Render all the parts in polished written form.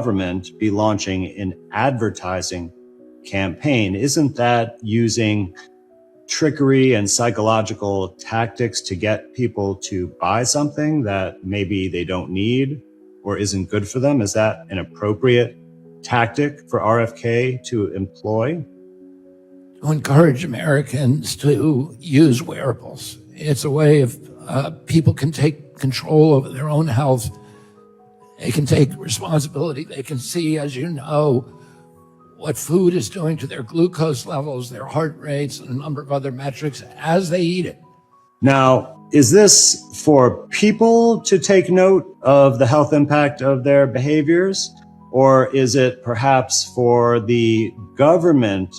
government be launching an advertising campaign? Isn't that using trickery and psychological tactics to get people to buy something that maybe they don't need or isn't good for them? Is that an appropriate tactic for RFK to employ? To encourage Americans to use wearables. It's a way of people can take control over their own health. They can take responsibility. They can see, as you know, what food is doing to their glucose levels, their heart rates, and a number of other metrics as they eat it. Now, is this for people to take note of the health impact of their behaviors? Or is it perhaps for the government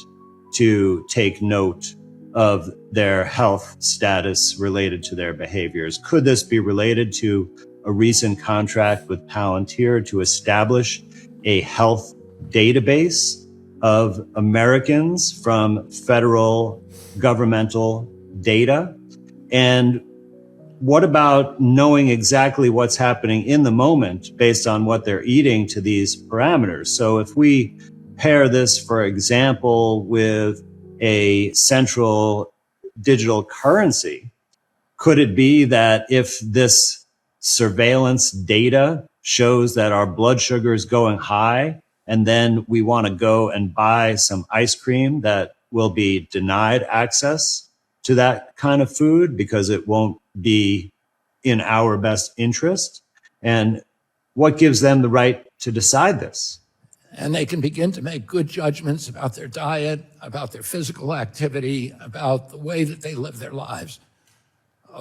to take note of their health status related to their behaviors? Could this be related to a recent contract with Palantir to establish a health database of Americans from federal governmental data? And what about knowing exactly what's happening in the moment based on what they're eating to these parameters? So if we pair this, for example, with a central digital currency, could it be that if this surveillance data shows that our blood sugar is going high, and then we want to go and buy some ice cream, that will be denied access to that kind of food because it won't be in our best interest? And what gives them the right to decide this? And they can begin to make good judgments about their diet, about their physical activity, about the way that they live their lives.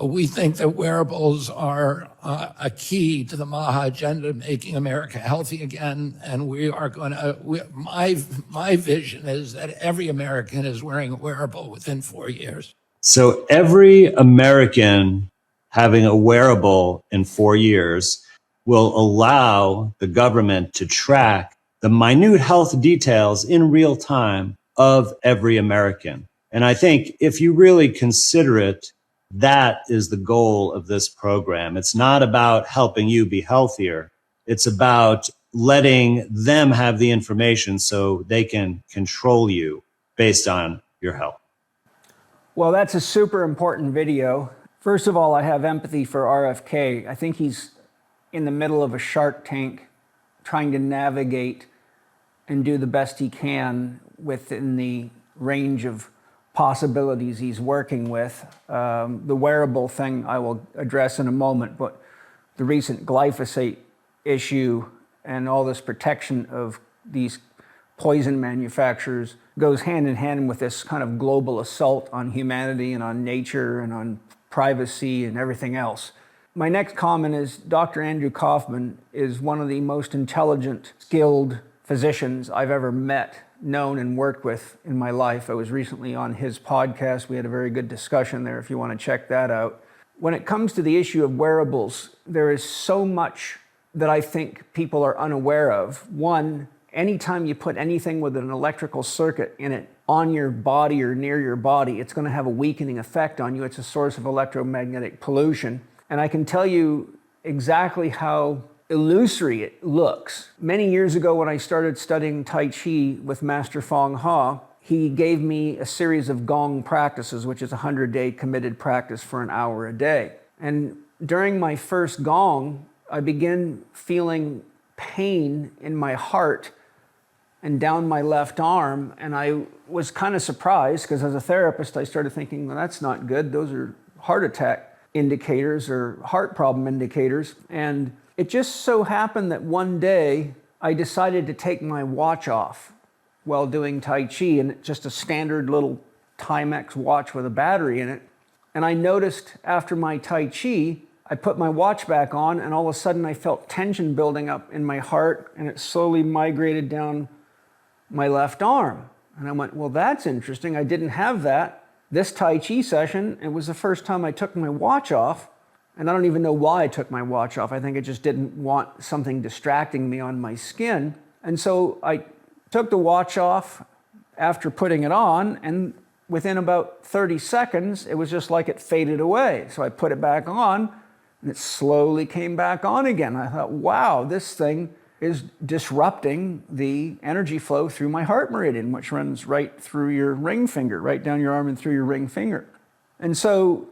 We think that wearables are a key to the MAHA agenda, making America healthy again. And we are going to, my vision is that every American is wearing a wearable within 4 years. So every American having a wearable in 4 years will allow the government to track the minute health details in real time of every American. And I think if you really consider it, that is the goal of this program. It's not about helping you be healthier. It's about letting them have the information so they can control you based on your health. Well, that's a super important video. First of all, I have empathy for RFK. I think he's in the middle of a Shark Tank trying to navigate and do the best he can within the range of possibilities he's working with. The wearable thing I will address in a moment, but the recent glyphosate issue and all this protection of these poison manufacturers goes hand in hand with this kind of global assault on humanity and on nature and on privacy and everything else. My next comment is Dr. Andrew Kaufman is one of the most intelligent, skilled physicians I've ever met, known and worked with in my life. I was recently on his podcast. We had a very good discussion there if you want to check that out. When it comes to the issue of wearables, there is so much that I think people are unaware of. One, anytime you put anything with an electrical circuit in it on your body or near your body, it's going to have a weakening effect on you. It's a source of electromagnetic pollution. And I can tell you exactly how illusory it looks. Many years ago when I started studying Tai Chi with Master Fong Ha, he gave me a series of gong practices, which is a 100-day committed practice for an hour a day. And during my first gong, I began feeling pain in my heart and down my left arm. And I was kind of surprised because as a therapist, I started thinking, well, that's not good. Those are heart attack indicators or heart problem indicators. And it just so happened that one day I decided to take my watch off while doing Tai Chi, and it's just a standard little Timex watch with a battery in it. And I noticed after my Tai Chi, I put my watch back on and all of a sudden I felt tension building up in my heart and it slowly migrated down my left arm. And I went, well, that's interesting. I didn't have that. This Tai Chi session, it was the first time I took my watch off. And I don't even know why I took my watch off. I think I just didn't want something distracting me on my skin. And so I took the watch off after putting it on, and within about 30 seconds, it was just like it faded away. So I put it back on, and it slowly came back on again. I thought, wow, this thing is disrupting the energy flow through my heart meridian, which runs right through your ring finger, right down your arm and through your ring finger. And so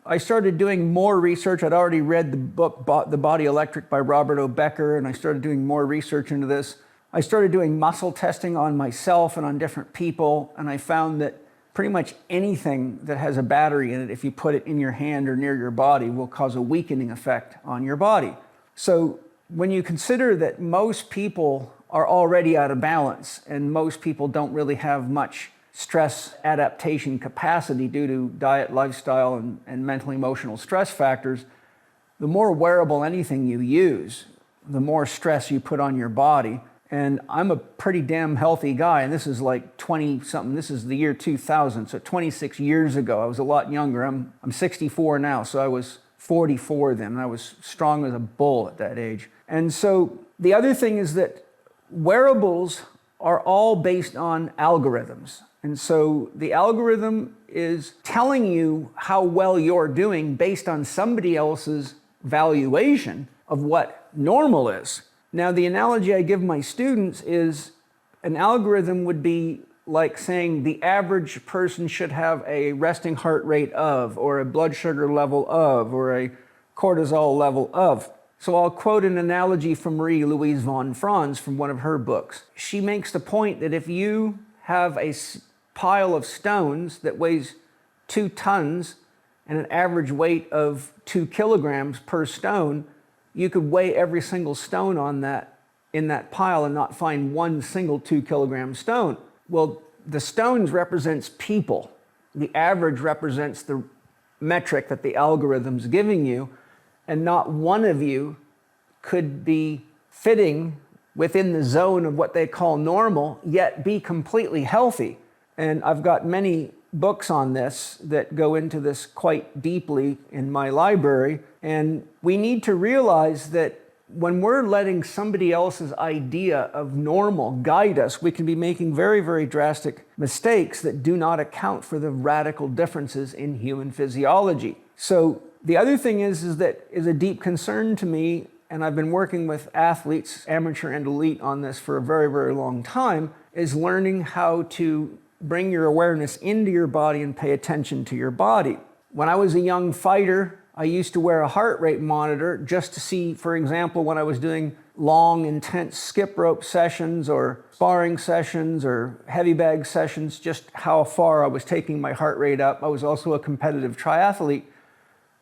I started doing more research. I'd already read the book, The Body Electric by Robert O. Becker, and I started doing more research into this. I started doing muscle testing on myself and on different people, and I found that pretty much anything that has a battery in it, if you put it in your hand or near your body, will cause a weakening effect on your body. So when you consider that most people are already out of balance and most people don't really have much stress adaptation capacity due to diet, lifestyle, and mental emotional stress factors, the more wearable anything you use, the more stress you put on your body. And I'm a pretty damn healthy guy, and this is like 20-something, this is the year 2000, so 26 years ago. I was a lot younger. I'm 64 now, so I was 44 then, and I was strong as a bull at that age. And so the other thing is that wearables are all based on algorithms. And so the algorithm is telling you how well you're doing based on somebody else's valuation of what normal is. Now, the analogy I give my students is an algorithm would be like saying the average person should have a resting heart rate of, or a blood sugar level of, or a cortisol level of. So I'll quote an analogy from Marie-Louise von Franz from one of her books. She makes the point that if you have a pile of stones that weighs 2 tons and an average weight of 2 kilograms per stone, you could weigh every single stone on that, in that pile, and not find one single 2 kilogram stone. Well, the stones represents people. The average represents the metric that the algorithm's giving you, and not one of you could be fitting within the zone of what they call normal, yet be completely healthy. And I've got many books on this that go into this quite deeply in my library. And we need to realize that when we're letting somebody else's idea of normal guide us, we can be making very, very drastic mistakes that do not account for the radical differences in human physiology. So the other thing is that is a deep concern to me, and I've been working with athletes, amateur and elite, on this for a very, very long time, is learning how to bring your awareness into your body and pay attention to your body. When I was a young fighter, I used to wear a heart rate monitor just to see, for example, when I was doing long, intense skip rope sessions or sparring sessions or heavy bag sessions, just how far I was taking my heart rate up. I was also a competitive triathlete,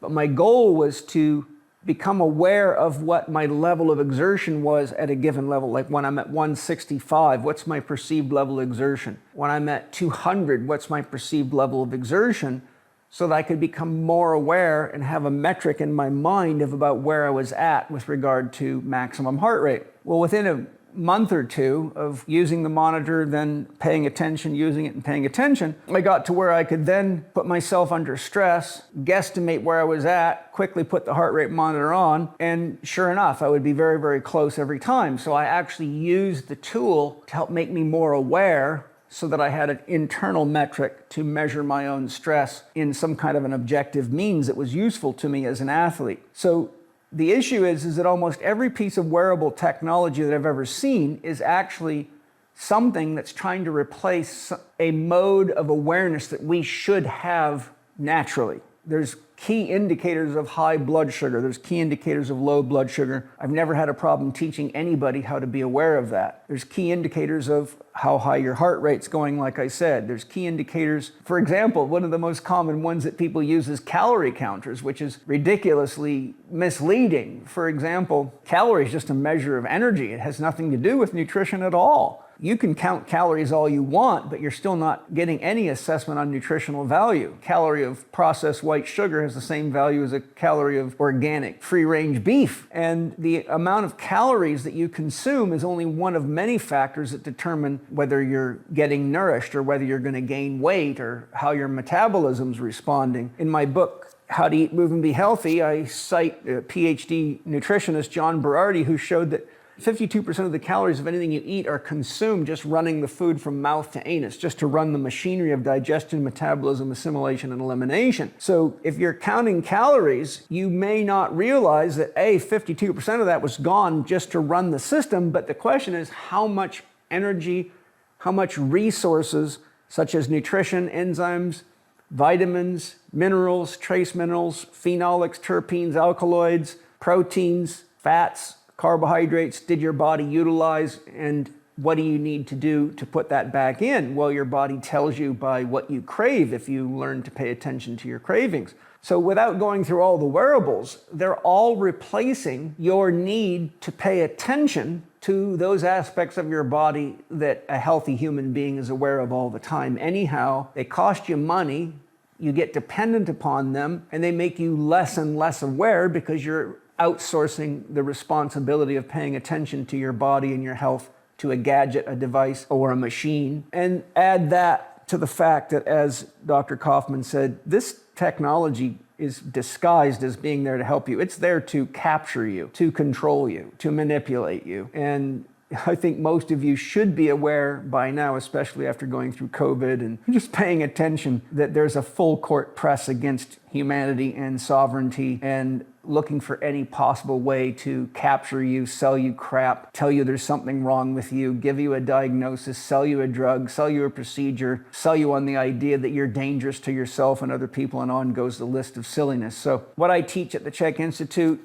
but my goal was to become aware of what my level of exertion was at a given level. Like when I'm at 165, what's my perceived level of exertion? When I'm at 200, what's my perceived level of exertion? So that I could become more aware and have a metric in my mind of about where I was at with regard to maximum heart rate. Well, within a month or two of using the monitor, then paying attention, using it and paying attention, I got to where I could then put myself under stress, guesstimate where I was at, quickly put the heart rate monitor on, and sure enough, I would be very, very close every time. So I actually used the tool to help make me more aware so that I had an internal metric to measure my own stress in some kind of an objective means that was useful to me as an athlete. So the issue is that almost every piece of wearable technology that I've ever seen is actually something that's trying to replace a mode of awareness that we should have naturally. There's key indicators of high blood sugar. There's key indicators of low blood sugar. I've never had a problem teaching anybody how to be aware of that. There's key indicators of how high your heart rate's going, like I said. There's key indicators. For example, one of the most common ones that people use is calorie counters, which is ridiculously misleading. For example, calorie is just a measure of energy. It has nothing to do with nutrition at all. You can count calories all you want, but you're still not getting any assessment on nutritional value. A calorie of processed white sugar has the same value as a calorie of organic, free-range beef. And the amount of calories that you consume is only one of many factors that determine whether you're getting nourished or whether you're going to gain weight or how your metabolism's responding. In my book, How to Eat, Move, and Be Healthy, I cite PhD nutritionist John Berardi, who showed that 52% of the calories of anything you eat are consumed just running the food from mouth to anus, just to run the machinery of digestion, metabolism, assimilation, and elimination. So if you're counting calories, you may not realize that 52% of that was gone just to run the system, but the question is how much energy, how much resources, such as nutrition, enzymes, vitamins, minerals, trace minerals, phenolics, terpenes, alkaloids, proteins, fats, carbohydrates did your body utilize, and what do you need to do to put that back in? Well, your body tells you by what you crave if you learn to pay attention to your cravings. So without going through all the wearables, they're all replacing your need to pay attention to those aspects of your body that a healthy human being is aware of all the time. Anyhow, they cost you money, you get dependent upon them, and they make you less and less aware because you're outsourcing the responsibility of paying attention to your body and your health to a gadget, a device, or a machine. And add that to the fact that, as Dr. Kaufman said, this technology is disguised as being there to help you. It's there to capture you, to control you, to manipulate you. And I think most of you should be aware by now, especially after going through COVID and just paying attention, that there's a full court press against humanity and sovereignty and looking for any possible way to capture you, sell you crap, tell you there's something wrong with you, give you a diagnosis, sell you a drug, sell you a procedure, sell you on the idea that you're dangerous to yourself and other people, and on goes the list of silliness. So what I teach at the Chek Institute,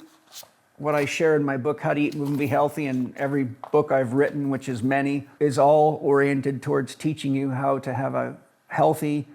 what I share in my book, How to Eat, Move, and Be Healthy, and every book I've written, which is many, is all oriented towards teaching you how to have a healthy,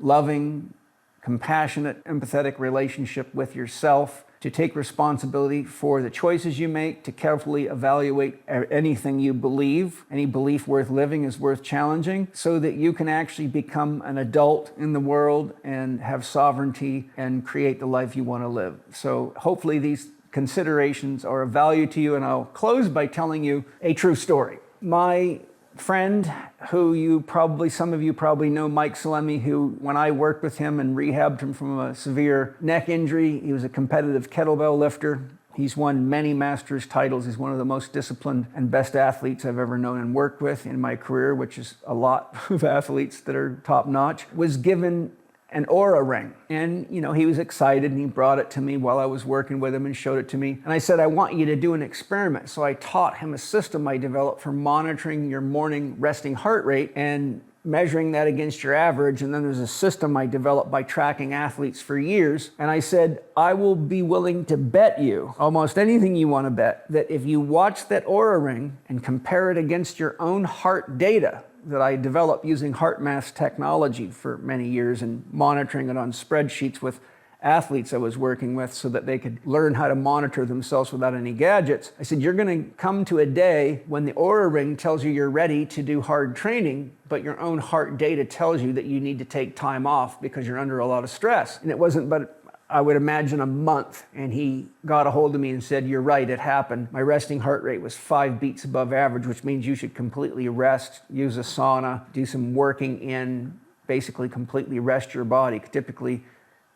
loving, compassionate, empathetic relationship with yourself, to take responsibility for the choices you make, to carefully evaluate anything you believe. Any belief worth living is worth challenging, so that you can actually become an adult in the world and have sovereignty and create the life you want to live. So hopefully these considerations are of value to you, and I'll close by telling you a true story. My friend, who some of you probably know, Mike Salemi, who, when I worked with him and rehabbed him from a severe neck injury, he was a competitive kettlebell lifter. He's won many masters titles. He's one of the most disciplined and best athletes I've ever known and worked with in my career, which is a lot of athletes that are top notch. Was given an Aura ring. And, he was excited, and he brought it to me while I was working with him and showed it to me. And I said, I want you to do an experiment. So I taught him a system I developed for monitoring your morning resting heart rate and measuring that against your average. And then there's a system I developed by tracking athletes for years. And I said, I will be willing to bet you almost anything you want to bet, that if you watch that Aura ring and compare it against your own heart data that I developed using heart math technology for many years and monitoring it on spreadsheets with athletes I was working with so that they could learn how to monitor themselves without any gadgets. I said, you're going to come to a day when the Aura ring tells you you're ready to do hard training, but your own heart data tells you that you need to take time off because you're under a lot of stress. And it wasn't but, I would imagine, a month, and he got a hold of me and said, you're right, it happened. My resting heart rate was 5 beats above average, which means you should completely rest, use a sauna, do some working in, basically completely rest your body. Typically,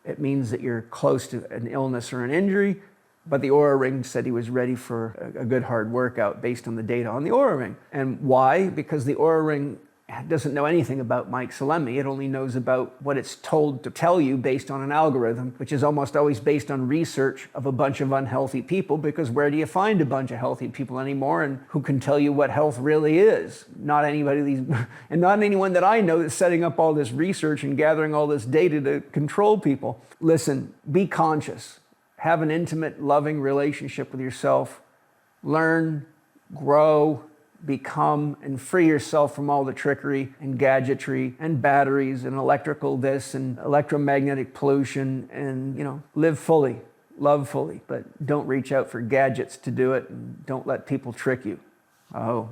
it means that you're close to an illness or an injury, but the Aura ring said he was ready for a good hard workout based on the data on the Aura ring. And why? Because the Aura ring doesn't know anything about Mike Salemi. It only knows about what it's told to tell you based on an algorithm, which is almost always based on research of a bunch of unhealthy people, because where do you find a bunch of healthy people anymore, and who can tell you what health really is? Not anybody, and not anyone that I know that's setting up all this research and gathering all this data to control people. Listen, be conscious. Have an intimate, loving relationship with yourself. Learn, grow, become, and free yourself from all the trickery and gadgetry and batteries and electrical this and electromagnetic pollution, and live fully, love fully, but don't reach out for gadgets to do it, and don't let people trick you. Oh.